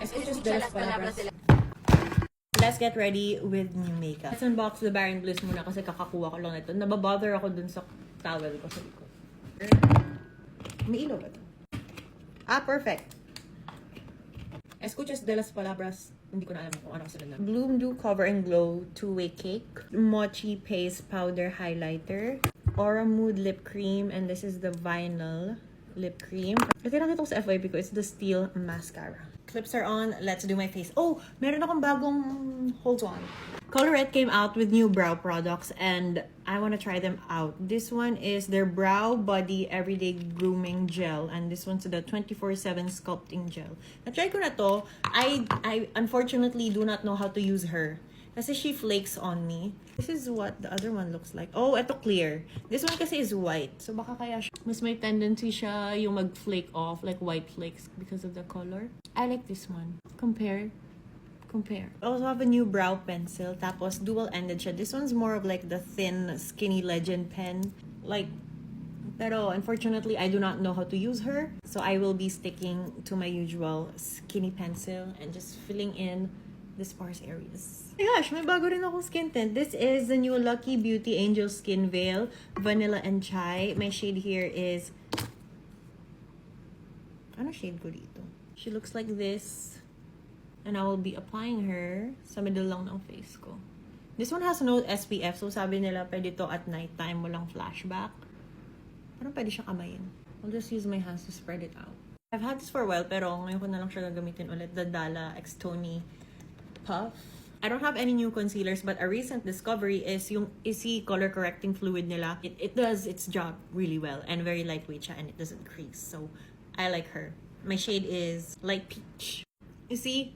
Escuchas de las palabras. Let's get ready with new makeup. Let's unbox the Bare and Bliss muna kasi kakakuha ko lang ito. Nababother ako dun sa towel ko sa likod. May ilaw ba ito? Ah, perfect. Escuchas de las palabras. Hindi ko na alam kung ano sila na. Bloom Dew Cover and Glow 2-Way Cake. Mochi Paste Powder Highlighter. Aura Mood Lip Cream. And this is the Vinyl Lip Cream. Ito lang ito sa FYP ko. It's the Steel Mascara. Clips are on. Let's do my face. Oh, meron akong bagong hold on. Colorette came out with new brow products and I want to try them out. This one is their Brow Body Everyday Grooming Gel and this one's the 24/7 Sculpting Gel. Na-try ko na to. I unfortunately do not know how to use her. Kasi she flakes on me. This is what the other one looks like. Oh, ito clear. This one kasi is white. So baka kaya mas may tendency siya yung mag-flake off, like white flakes because of the color. I like this one. Compare. I also have a new brow pencil. Tapos dual-ended siya. This one's more of like the thin, skinny Legend pen. Like, pero unfortunately, I do not know how to use her. So I will be sticking to my usual skinny pencil and just filling in the sparse areas. Oh my gosh, may bago rin akong skin tint. This is the new Lucky Beauty Angel Skin Veil, Vanilla and Chai. My shade here is... Ano shade ko dito? She looks like this. And I will be applying her sa middle lang ng face ko. This one has no SPF, so sabi nila pwede to at night time, walang flashback. Parang pwede siya kamayin. I'll just use my hands to spread it out. I've had this for a while, pero ngayon ko na lang siya gagamitin ulit. The Dala X-Tony Puff. I don't have any new concealers, but a recent discovery is yung Issey Color Correcting Fluid nila. It does its job really well and very lightweight siya and it doesn't crease. So, I like her. My shade is light peach. You see?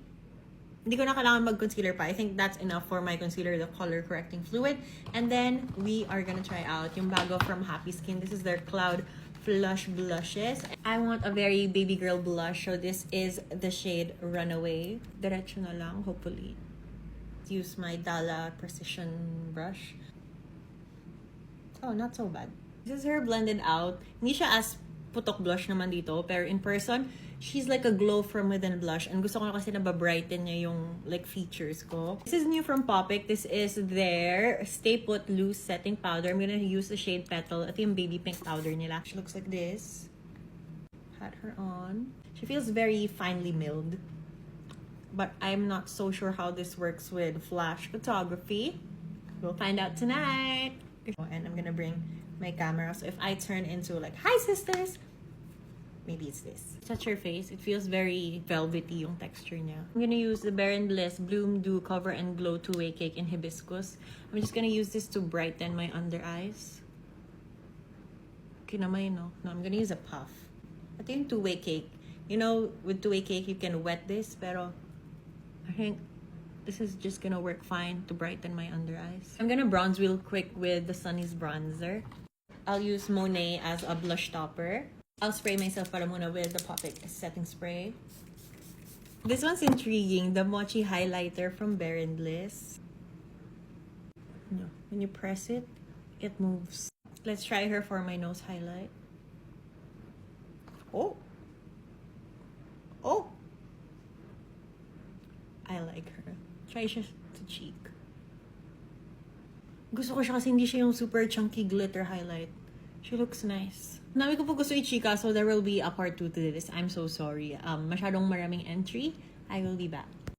Hindi ko na kailangan mag-concealer pa. I think that's enough for my concealer, the color correcting fluid. And then, we are gonna try out yung bago from Happy Skin. This is their Cloud Flush Blushes. I want a very baby girl blush. So this is the shade Runaway. Diretso na lang, hopefully. Use my Dala Precision brush. Oh, not so bad. This is her blended out. Hindi siya as putok blush naman dito. Pero in person, she's like a glow from within blush. And gusto ko na kasi nababrighten niya yung like features ko. This is new from Popic. This is their Stay Put Loose Setting Powder. I'm gonna use the shade Petal. Ito yung baby pink powder nila. She looks like this. Pat her on. She feels very finely milled. But I'm not so sure how this works with flash photography. We'll find out tonight. And I'm gonna bring my camera. So if I turn into like, hi sisters! Maybe it's this. Touch her face. It feels very velvety yung texture niya. I'm gonna use the Bare and Bliss Bloom Dew Cover and Glow 2-Way Cake in Hibiscus. I'm just gonna use this to brighten my under eyes. Kinamay, no? No, I'm gonna use a puff. Ito yung 2-Way Cake. You know, with 2-Way Cake, you can wet this, pero I think this is just gonna work fine to brighten my under eyes. I'm gonna bronze real quick with the Sunny's bronzer. I'll use Monet as a blush topper. I'll spray myself para muna with the Popic setting spray. This one's intriguing. The Mochi highlighter from Bare and Bliss. No, when you press it, it moves. Let's try her for my nose highlight. Oh! Oh! I like her. Try siya to cheek. Gusto ko siya kasi hindi siya yung super chunky glitter highlight. She looks nice. Namin ko po gusto i-chika, so there will be a part 2 to this. I'm so sorry. Masyadong maraming entry. I will be back.